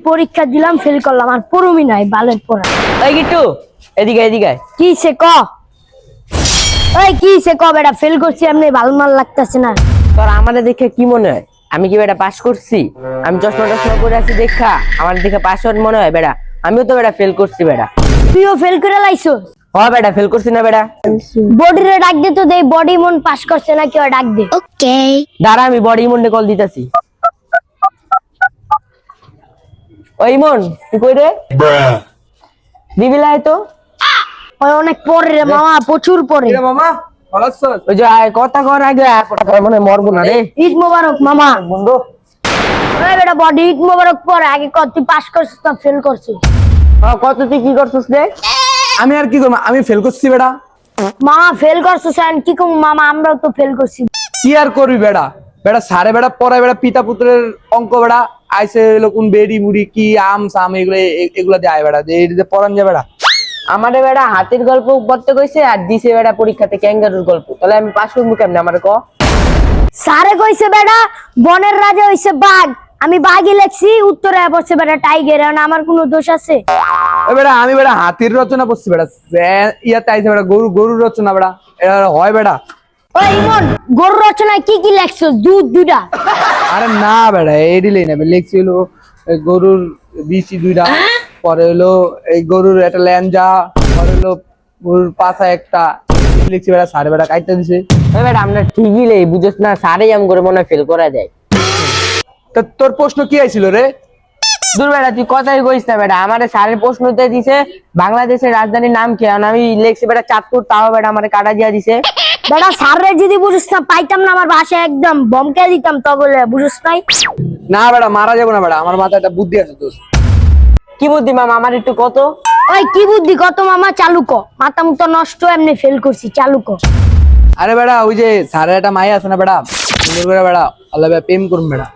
পরীক্ষা দিলাম ফেল করলাম আর পড়ুমি নাই বালের পড়া। এই গিট্টু এদিকে এদিকে কি সে ক বেটা ফেল করছি এমনি ভালো মাল লাগতেছে না। তোর আমারে দেখে কি মনে হয় আমি কি বেটা পাস করছি? আমি চশমা পরে আছি দেখা আমার দেখে পাস হওয়ার মনে হয় বেটা? আমিও তো বেটা ফেল করছি বেটা। তুইও ফেল করে লাইছস? হ্যাঁ বেটা ফেল করছি না বেটা। বডিরে ডাক দে তো দেই বডি মন পাস করছে না কেউ ডাক দে। ওকে দাঁড়া আমি বডি ইমনে কল দিতাছি। ওই ইমন তুই কই রে? দিবি লাই তো ওই অনেক পরে রে মামা, প্রচুর পরে। মামা ভালো আছো? ওই যে কথা কর আগে কথা কর মনে মরবো না রে। ঈদ মোবারক মামা। বন্ধু ওই বেটা বডি ঈদ মোবারক পরে আগে কত তুই পাস করছিস না ফেল করছিস? কত তুই কি করছিস রে? আমি আর কি করব, আমি ফেল করছি বেটা। মামা ফেল করছিস আর কি কম মামা, আমরাও তো ফেল করছি। কি আর করবি বেটা? বেটা সারে বেটা পড়ায় বেটা পিতা পুত্রের অঙ্ক বেটা আইসে লোকুন বেড়ি মুড়ি কি আম সাম এগুলা দিয়ে আয় বেটা যে পড়ান যায় বেটা। আমারে বেটা হাতির গল্প পড়তে কইছে আর দিছে বেটা পরীক্ষাতে ক্যাঙ্গারুর গল্প। তাহলে আমি পাস করবো কেমনে আমারে ক? স্যারে কইছে বেটা বনের রাজা হইছে বাঘ, আমি বাঘই লেখছি, উত্তরে পড়ছে বেটা টাইগার। আর আমার কোনো দোষ আছে? ওই বেটা আমি বেটা হাতির রচনা পড়ছি বেটা, ইয়াতে আইসে বেটা গরুর রচনা বেটা, এটা হয় বেটা? ওই ইমন গরুর রচনায় কি কি লেখছস? দুধ দুটা? আরে না বেটা এডিলেই না লেখছি হলো গরুর বিচি দুইটা, পরে হলো এই গরুর একটা ল্যাঞ্জা, পরে হলো গরুর পাছা একটা, লিখছি বেটা সারে বেটা কাইটা দিছে। ওই বেটা আমরা ঠিকই লেই বুঝছ না, সারেই আম করে মনে হয় ফেল করা যায়। তা তোর প্রশ্ন কি আইছিল রে? দূর বেটা তুই কথাই কইস না বেটা, আমারে স্যারের প্রশ্নতে দিছে বাংলাদেশের রাজধানীর নাম কি, আর আমি লিখছি বেটা চাঁদপুর, তাও বেটা আমারে কাটা দিয়া দিছে। বেটা স্যাররে যদি বুঝিস না পাইতাম না আমার বাসায় একদম বমকে দিতাম তো বলে, বুঝিস নাই? না বেটা মারা যাবো না বেটা, আমার মাথায় একটা বুদ্ধি আছে দোস্ত। কি বুদ্ধি মামা আমার একটু কত? ওই কি বুদ্ধি কত মামা, চালু ক। মাথা মুখ তো নষ্ট, এমনি ফেল করছি, চালু ক। আরে বেটা ওই যে স্যারের একটা মাই আছে না বেটা, সুন্দর করে বেটা আল্লাহ প্রেম করুন বেটা,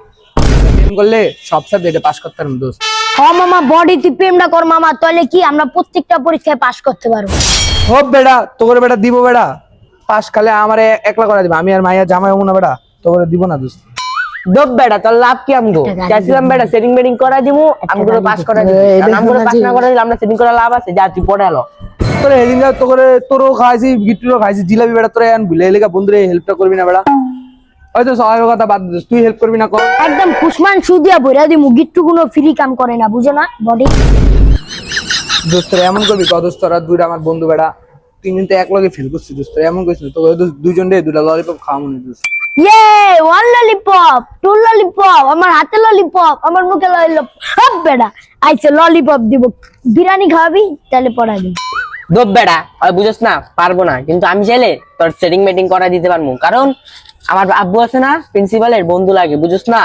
প্রেম করলে সব সাবজেক্টে পাস করতে পারবো দোস্ত। মামা বডি তুই প্রেমটা কর মামা, তাহলে কি আমরা প্রত্যেকটা পরীক্ষায় পাস করতে পারবো। হোক বেটা তোর বেটা দিব বেটা, পাস খালে আমারে একলা করে দিবে, আমি আর মাইয়া জামাই হবো না বেটা, তোর দিব না দোস্ত। দব বেটা তোর লাভ কি? আমগো চাইছিলাম বেটা সেটিং বেটিং করা দিমু, আমগুলো পাস করা দিমু, কারণ আমগুলো পাস না করা দিলে আমরা সেটিং করা লাভ আছে। যা তুই পড়ে আলো। তোর এদিন যা তোরও খাইছি গিট্টুরও খাইছি জিলাপি বেটা, তোরা এখন ভুলে এলাকা বন্ধুরে হেল্পটা করবি না বেটা? হয়তো সবাই কথা বাদ দিস, তুই হেল্প করবি না কর? একদম খুশমান সুদিয়া বইরা দিমু, গিট্টু কোনো ফ্রি কাম করে না, বুঝে না বডি। দোস্তরা এমন করবি ক দোস্তরা, দুইটা আমার বন্ধু বেটা তিনজন তো এক লগে ফেল করছি দোস্তরা, এমন করছিস তো দুইজন রে দুইটা ললিপপ খাওয়া মনে দোস্ত। ইয়ে ওয়ান ললিপপ, টু ললিপপ, আমার হাতে ললিপপ, আমার মুখে ললিপপ। বেটা আইছে ললিপপ দিব, বিরিয়ানি খাওয়াবি তাহলে পড়া দিব। দব বেটা ওই বুঝছ না পারবো না, কিন্তু আমি চাইলে তোর সেটিং মেটিং করা দিতে পারবো, কারণ আমার আব্বু আছে না প্রিন্সিপালের বন্ধু লাগে বুঝছ না।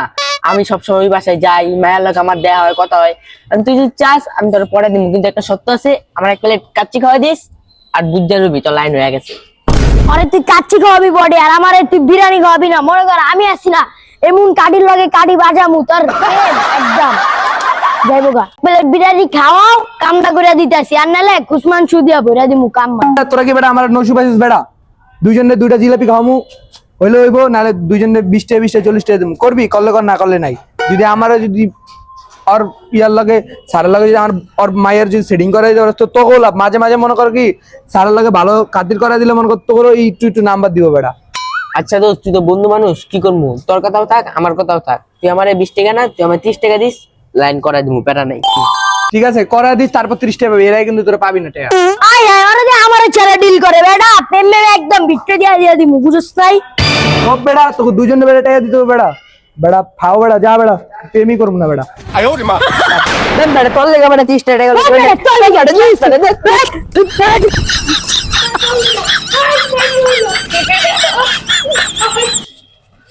আমি সবসময় ওই বাসায় যাই, মায়ের লোক আমার দেয়া হয় কথা হয়, তুই যদি চাস আমি তোর পড়া দিব, কিন্তু একটা সত্য আছে, আমার এক প্লেট কাচ্চি খাওয়াই দিস আর বুঝা রবি তোর লাইন হয়ে গেছে। আরে তুই কাচ্চি খাওয়াবি বডি, আর আমারে তুই বিরিয়ানি খাওয়াবি না। মনে কর আমি আসি না, এমন কাডির লগে কাডি বাজামু তোর একদম যাইবো গা। প্লেট বিরিয়ানি খাওয়াও, কামটা করে দিতেছি, আর নালে খুশমান সুদিয়া বইরা দিমু কাম। তোরা কি বেটা আমার নসু পাইছিস বেটা? দুইজনে দুইটা জিলাপি খাওয়ামু হইলে হইবো, নাহলে দুইজনে 20 টাকা 20 টাকা 40 টাকা দেবো, করবি করলে কর না করলে নাই। যদি আমারও যদি ওর ইয়ার লাগে সারের লাগে যদি আমার ওর মায়ের যদি সেটিং করাই দেওয়ার তো তোকেও লাভ। মাঝে মাঝে মনে কর কি সারের লাগে ভালো খাতির করাই দিলে মনে কর তোকেও একটু নাম্বার দিব বেটা। আচ্ছা দোস্ত তুই তো বন্ধু মানুষ, কি করবো? তোর কথাও থাক আমার কথাও থাক, তুই আমার 20 টাকা না তুই আমার 30 টাকা দিস, লাইন করা দিব, প্যারা নাই। ঠিক আছে করাই দিস, তারপর 30 টাকা পাবি, এরাই কিন্তু তোরা পাবি না টাকা। আয় আয় ওরে যে আমারে ছেড়ে ডিল করে বেটা, প্রেমে একদম ভিটকে দিয়া দিমু, বুঝছ নাই? সব বেটা তোকে দুজনে বেটা টাকা দিতে হবে বেটা, বেটা ফাও বেটা যা বেটা, প্রেমই করবো না বেটা। দেন বেটা তোর লেগে বেটা 30 টাকা তোর লেগে, তোর লেগে,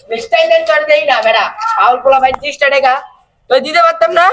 নেক্সট টাইম দেন কর দেই না বেটা, ফাউল পোলা ভাই 30 টাকা তো দিতে পারতাম না।